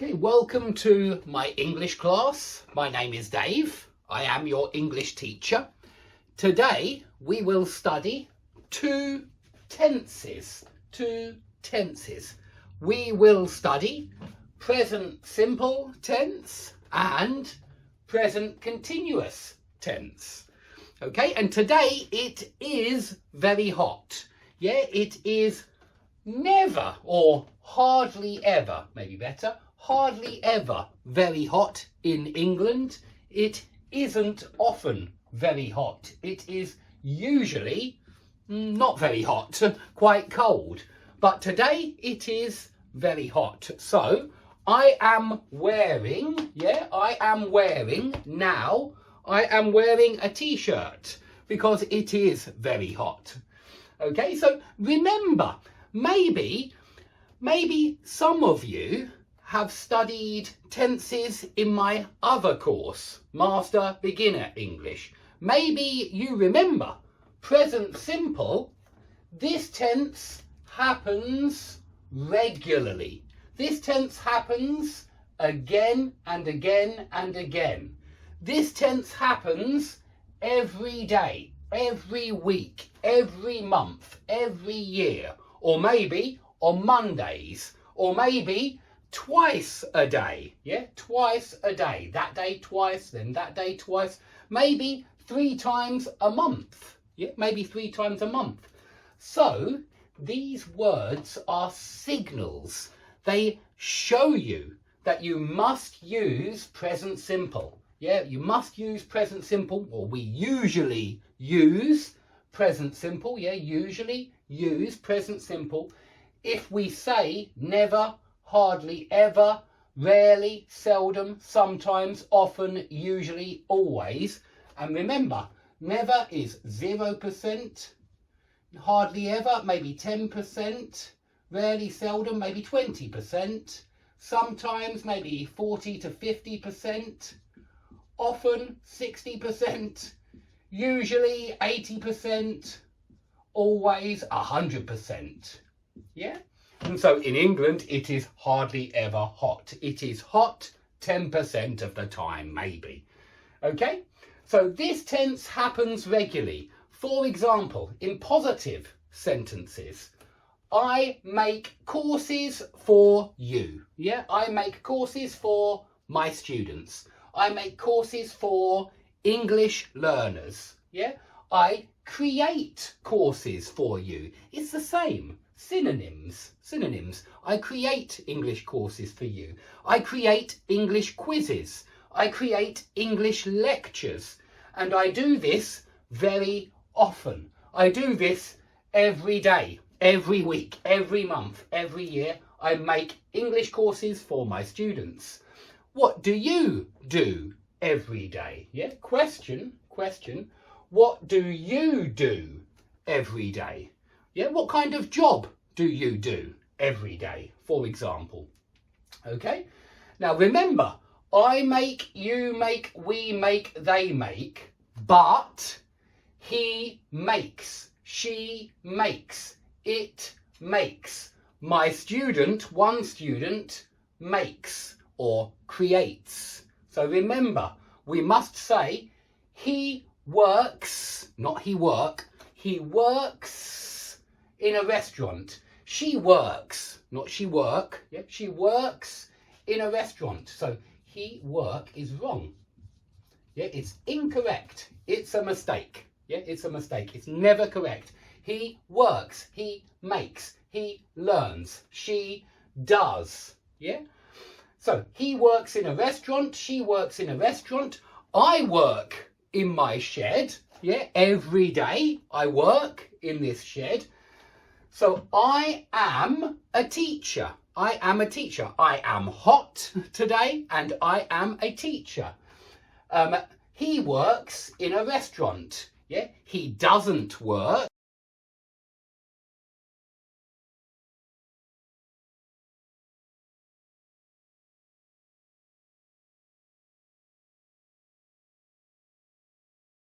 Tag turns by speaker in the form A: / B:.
A: Okay, welcome to my English class. My name is Dave. I am your English teacher. Today we will study two tenses. We will study present simple tense and present continuous tense. Okay, and today it is very hot. Yeah, it is never or hardly ever, maybe better, hardly ever very hot in England. It isn't often very hot. It is usually not very hot, quite cold. But today it is very hot. So I am wearing a t-shirt because it is very hot. Okay, so remember, maybe some of you have studied tenses in my other course, Master Beginner English. Maybe you remember present simple. This tense happens regularly. This tense happens again and again and again. This tense happens every day, every week, every month, every year, or maybe on Mondays, or maybe twice a day. Yeah, twice a day. That day twice, then that day twice, maybe 3 times a month. Yeah, maybe 3 times a month. So these words are signals. They show you that you must use present simple. Yeah, you must use present simple, or we usually use present simple. Yeah, usually use present simple if we say never, hardly ever, rarely, seldom, sometimes, often, usually, always. And remember, never is 0%, hardly ever, maybe 10%, rarely, seldom, maybe 20%, sometimes, maybe 40 to 50%, often 60%, usually 80%, always 100%. Yeah? And so in England, it is hardly ever hot. It is hot 10% of the time, maybe. Okay? So this tense happens regularly. For example, in positive sentences, I make courses for you. Yeah? I make courses for my students. I make courses for English learners. Yeah? I create courses for you. It's the same. Synonyms. I create English courses for you. I create English quizzes. I create English lectures. And I do this very often. I do this every day, every week, every month, every year. I make English courses for my students. What do you do every day? Yeah, question. What do you do every day? Yeah, what kind of job do you do every day, for example? Okay, now remember, I make, you make, we make, they make, but he makes, she makes, it makes, my student, one student, makes or creates. So remember, we must say he works, not he work, he works in a restaurant. She works, not she work. Yeah, she works in a restaurant. So he work is wrong. Yeah, it's incorrect. It's a mistake. Yeah, it's a mistake. It's never correct. He works. He makes. He learns. She does. Yeah. So he works in a restaurant. She works in a restaurant. I work in my shed. Yeah, every day I work in this shed. So I am a teacher. I am a teacher. I am hot today and I am a teacher. He works in a restaurant. Yeah, he doesn't work